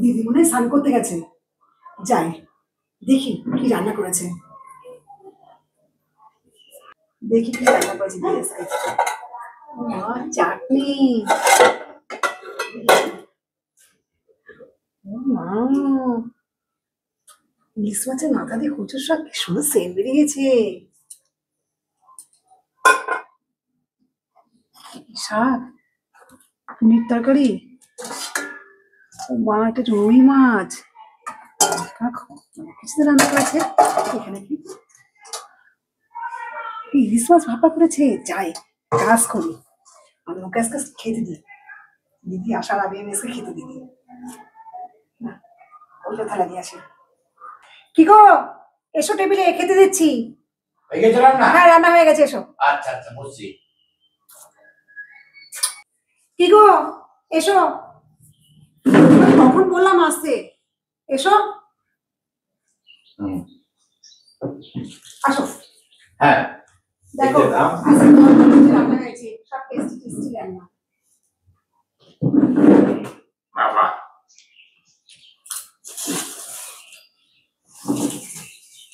দিদি মনে হয় স্নান করতে গেছে, যাই দেখি কি রান্না করেছে। দেখি কি রান্না করেছে দিদি। চাটনি, ইলিশ মাছের মাথা দিয়ে কচুর শাক, কি সুন্দর সেন্ট বেরিয়ে গেছে। শাক, পনির তরকারি, মা একটা রুই মাছ, কিছু রান্না করেছে। এখানে কি ইলিশ মাছ ভাপা করেছে। যাই কাজ করি, আমি ওকে আজকে খেতে দিই। দিদি আসার আগে আমি আজকে খেতে দিদি না, ওইটা থালা দিয়ে আসে। কি গো, এসো টেবিলে, খেতে দিচ্ছি। হ্যাঁ রান্না হয়ে গেছে, এসো। আচ্ছা আচ্ছা বুঝছি। কি গো এসো, কখন বললাম আসতে, এসো। আসো। হ্যাঁ দেখো রান্না হয়েছে, সব টেস্টি টেস্টি রান্না। বাবা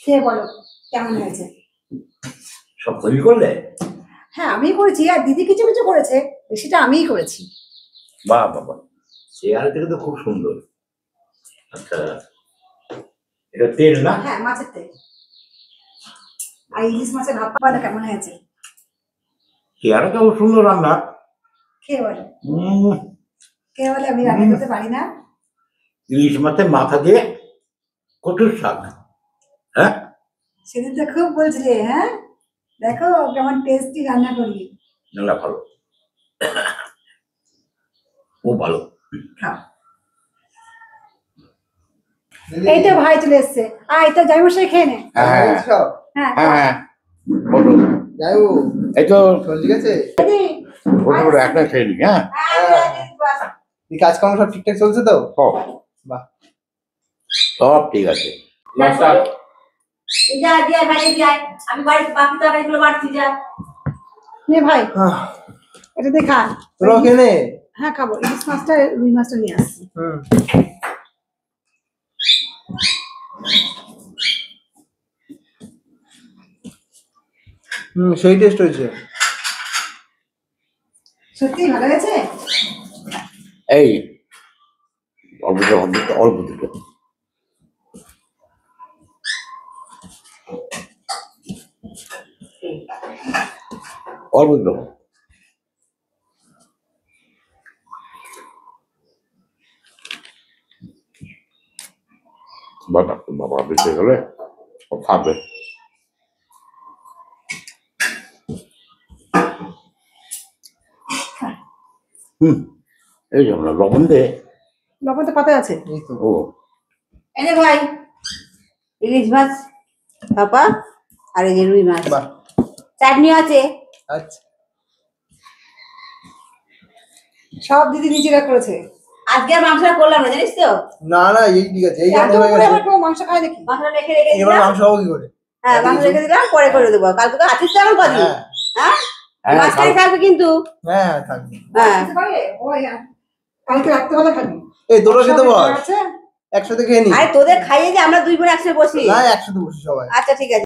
খেয়ে বলো কেমন হয়েছে। সব তৈরি করলে? হ্যাঁ আমিই করেছি, আর দিদি কিছু কিছু করেছে, বেশিটা আমিই করেছি। বাহ বাবা, চেহারা থেকে তো খুব সুন্দর। আচ্ছা, এটা তেল না? হ্যাঁ মাছের তেল। আর ইলিশ মাছের ভাপা কেমন হয়েছে? চেহারা তো সুন্দর রান্না। খেয়ে বলো, খেয়ে বলে আমি রান্না করতে পারি না। ইলিশ মাছের মাথা দিয়ে কচুর শাক, হ্যাঁ সেদিন তো খুব বলছিলে, হ্যাঁ দেখো কেমন টেস্টি রান্না করি। না ভালো, খুব ভালো। খাও। এই তো ভাই চলে এসছে, আয় তো যাই বসে খেয়ে নে। হ্যাঁ হ্যাঁ হ্যাঁ বলো। এই তো ঠিক আছে, একটা খেয়ে নি। হ্যাঁ কাজকর্ম সব ঠিকঠাক চলছে তো? বাহ, সব ঠিক আছে। আমি বাড়িতে বাকি তরকারিগুলো বাড়ছি যা। নে ভাই এটা দিয়ে খা। তোরাও খেয়ে নে। হ্যাঁ খাবো, ইলিশ মাছটা রুই মাছটা নিয়ে আসছি। সেই টেস্ট হয়েছে, সত্যি ভালো হয়েছে। এই অল্প অল্প দুটো অল্প দুটো বাবা, বাবা বেঁচে গেলে খাবে। এই যেমন লবণ দে, লবণ তো পাতা আছে। এই তো। ও এনে ভাই ইলিশ মাছ ভাপা আর এই যে রুই মাছ, বাহ, চাটনি আছে। আচ্ছা সব দিদি নিজেরা করেছে। আজকে আর মাংসটা করলাম না জানিস তো। না না এই ঠিক আছে, এই এত জানতে হয়ে করে গেছে। আবার কেউ মাংস খায় নাকি? মাংসটা রেখে রেখে এবার দিলাম। মাংস হবে কি করে? হ্যাঁ মাংস রেখে দিলাম, পরে করে দেবো। কালকে তো আছিস তো আমার কদিন। হ্যাঁ হ্যাঁ মাছটাই থাকবে কিন্তু। হ্যাঁ থাকবে। হ্যাঁ খেতে পারে? ওই কালকে রাত্রেবেলা খাবি। এই তোরা খেতে বস, আছে একসাথে খেয়ে নি। আরে তোদের খাইয়ে যে আমরা দুই বোন একসাথে বসি। না একসাথে বসি সবাই। আচ্ছা ঠিক আছে।